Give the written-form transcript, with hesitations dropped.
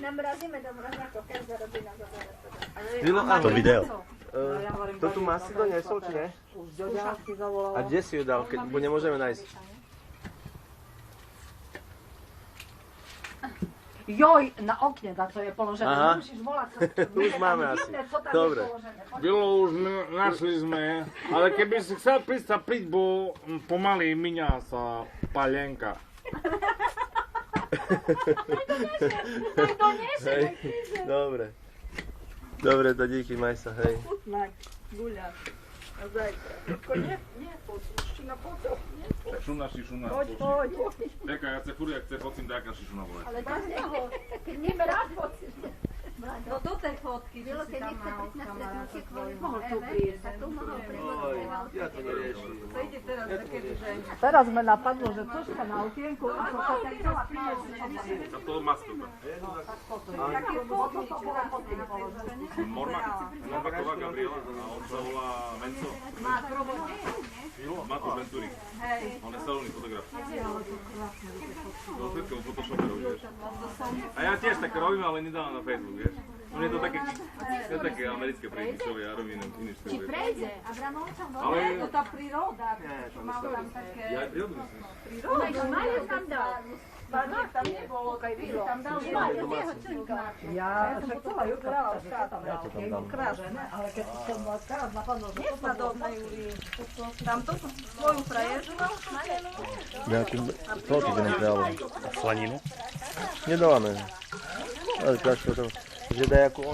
Namrazíme do mrazáku, každá rodina zoberie. To video. To tu má si doniesol, či ne? A kde si ju dal, keď nemôžeme nájsť? Joj, na okne, to je položené. Aha. Musíš volať. Tu už máme asi. Dobre. Bylo už, našli sme, ale keby si chcel prísť, bo pomaly miňa sa palienka. Hej, dobre. Dobre, to díky, maj sa, hej. Chutnák, guľák. A zajtra. Nie, šuna potom. Šuna. Poď. Teka, ja chce furt, jak chce focím, dáka šuna vole. Ale dáš toho, keď neme rád pocíš. No do tej fotky, Bylo, čo si keď tam nechce mal prísť na kamarát stretnutie kvôli svoj. Eve, tak tu mohol Oj, ja to neriešim. To ide teraz takedy, že... Teraz ma napadlo, že troška na okienku, ako sa tak celá A to maskota. Normaková Gabriela, a on sa volá Menco. Matúš Venturi. On je salónny fotograf. To všetko v Photoshope robí, vieš. A ja tiež tak robím, ale nedávam na Facebook, vieš. On je to také americké prejničové, ja robím iný štýl. Či prejde, Abramovčan bol. Ale to tá príroda, mal myslím. tam také... Ja aj prírodu myslím. Mario tam dal. Barník tam nebol, tam dal Mario, jeho členka. Ja však celá Jurka, že to tam na okienku krážené, ale keď som vás teraz napadlo, že to tam bolo... Tam to svoju fraježu mal, Nejaký toľky by nám trebalo. Slaninu? Nedáme. Ale ťažko to. Že dajakú